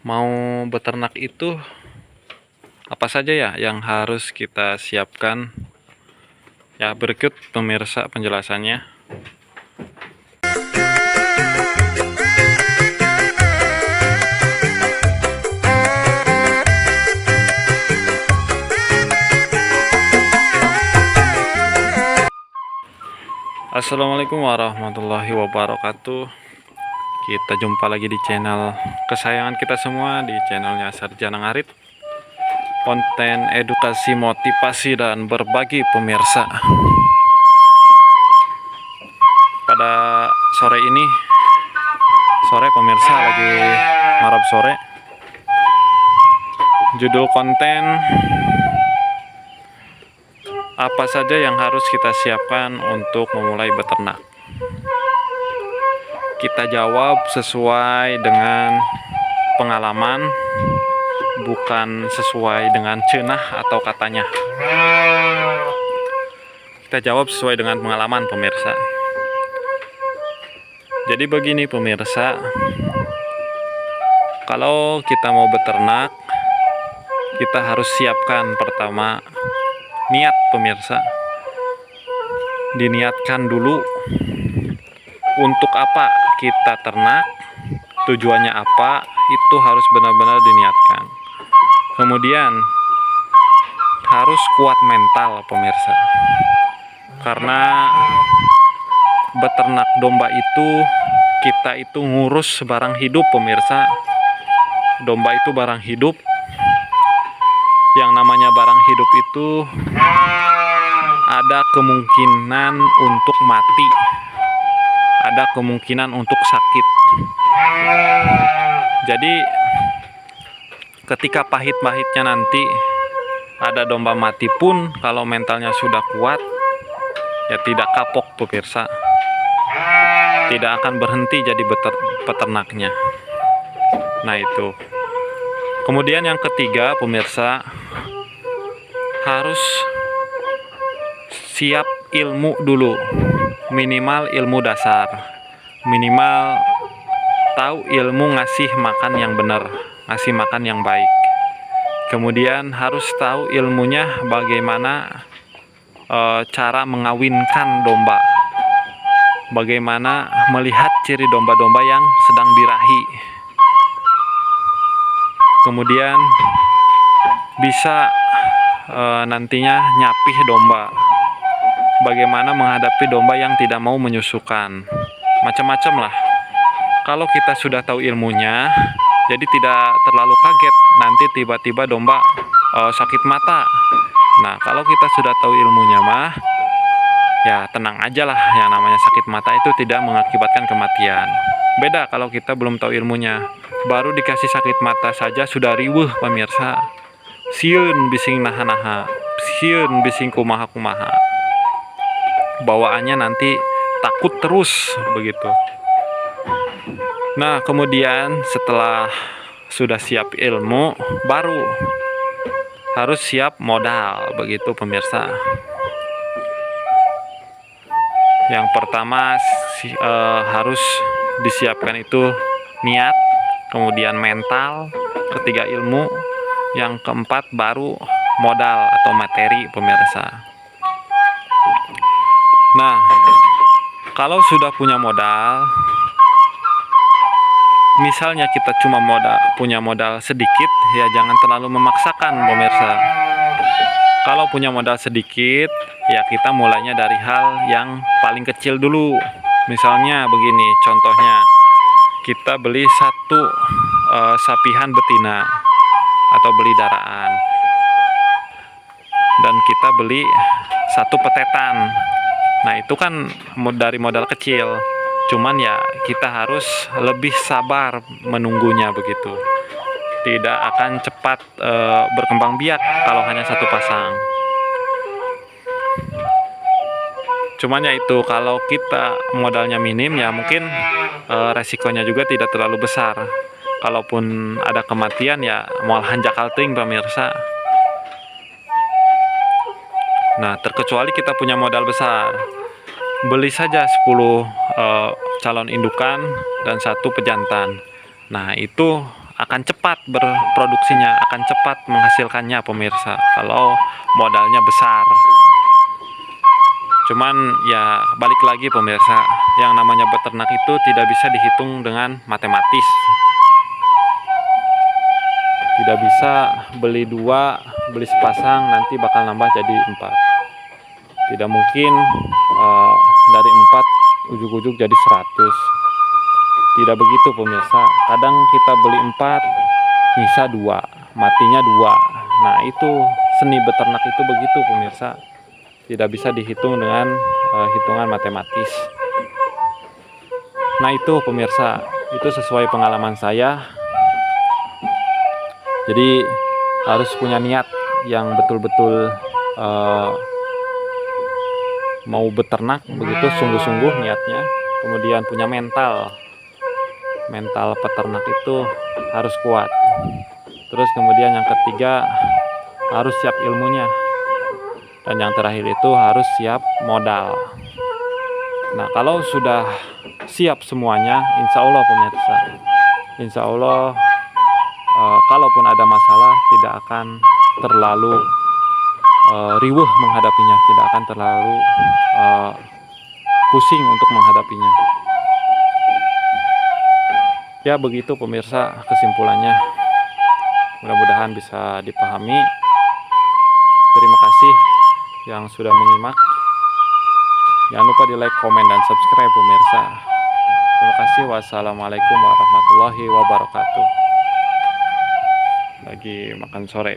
Mau beternak itu apa saja ya yang harus kita siapkan? Ya, berikut pemirsa penjelasannya. Assalamualaikum warahmatullahi wabarakatuh. Kita jumpa lagi di channel kesayangan kita semua, di channelnya Sarjana Ngarit. Konten edukasi, motivasi, dan berbagi pemirsa. Pada sore ini, pemirsa lagi marab sore. Judul konten, apa saja yang harus kita siapkan untuk memulai beternak? Kita jawab sesuai dengan pengalaman, bukan sesuai dengan cenah atau katanya. Kita jawab sesuai dengan pengalaman pemirsa. Jadi begini pemirsa, kalau kita mau beternak, kita harus siapkan pertama niat pemirsa. Diniatkan dulu untuk apa kita ternak, tujuannya apa, itu harus benar-benar diniatkan. Kemudian harus kuat mental pemirsa, karena beternak domba itu kita itu ngurus barang hidup pemirsa. Domba itu barang hidup. Yang namanya barang hidup itu ada kemungkinan untuk mati, ada kemungkinan untuk sakit. Jadi ketika pahit-pahitnya nanti ada domba mati pun, kalau mentalnya sudah kuat, ya tidak kapok pemirsa, tidak akan berhenti jadi peternaknya. Nah itu. Kemudian yang ketiga pemirsa, harus siap ilmu dulu, minimal ilmu dasar, minimal tahu ilmu ngasih makan yang benar, ngasih makan yang baik. Kemudian harus tahu ilmunya bagaimana cara mengawinkan domba, bagaimana melihat ciri domba-domba yang sedang birahi. Kemudian bisa nantinya nyapih domba, bagaimana menghadapi domba yang tidak mau menyusukan, macam-macam lah. Kalau kita sudah tahu ilmunya, jadi tidak terlalu kaget nanti tiba-tiba domba sakit mata. Nah kalau kita sudah tahu ilmunya mah, ya tenang aja lah, yang namanya sakit mata itu tidak mengakibatkan kematian. Beda kalau kita belum tahu ilmunya, baru dikasih sakit mata saja sudah riweuh pemirsa. Sieun bising naha-naha, sieun bising kumaha-kumaha. Bawaannya nanti takut terus begitu. Nah kemudian setelah sudah siap ilmu, baru harus siap modal begitu pemirsa. Yang pertama harus disiapkan itu niat, kemudian mental, ketiga ilmu, yang keempat baru modal atau materi pemirsa. Nah kalau sudah punya modal, misalnya kita cuma punya modal sedikit, ya jangan terlalu memaksakan pemirsa. Kalau punya modal sedikit, ya kita mulainya dari hal yang paling kecil dulu. Misalnya begini, contohnya kita beli satu sapihan betina atau beli daraan, dan kita beli satu petetan. Nah itu kan dari modal kecil, cuman ya kita harus lebih sabar menunggunya begitu. Tidak akan cepat berkembang biak kalau hanya satu pasang. Cuman ya itu, kalau kita modalnya minim ya mungkin resikonya juga tidak terlalu besar. Kalaupun ada kematian ya moal hanjakal teuing pemirsa. Nah terkecuali kita punya modal besar, beli saja 10 calon indukan dan satu pejantan. Nah itu akan cepat berproduksinya, akan cepat menghasilkannya pemirsa kalau modalnya besar. Cuman ya balik lagi pemirsa, yang namanya beternak itu tidak bisa dihitung dengan matematis. Tidak bisa beli 2, beli sepasang nanti bakal nambah jadi 4. Tidak mungkin dari 4 ujug-ujug jadi 100. Tidak begitu pemirsa. Kadang kita beli 4, nyisa 2, matinya 2. Nah itu seni beternak itu begitu pemirsa. Tidak bisa dihitung dengan hitungan matematis. Nah itu pemirsa, itu sesuai pengalaman saya. Jadi harus punya niat yang betul-betul mau beternak begitu, sungguh-sungguh niatnya. Kemudian punya mental peternak itu harus kuat. Terus kemudian yang ketiga harus siap ilmunya. Dan yang terakhir itu harus siap modal. Nah kalau sudah siap semuanya, insya Allah pemirsa, insya Allah kalaupun ada masalah tidak akan terlalu riweuh menghadapinya, tidak akan terlalu pusing untuk menghadapinya. Ya begitu pemirsa kesimpulannya, mudah-mudahan bisa dipahami. Terima kasih yang sudah menyimak. Jangan lupa di like, komen, dan subscribe pemirsa. Terima kasih. Wassalamualaikum warahmatullahi wabarakatuh. Lagi makan sore.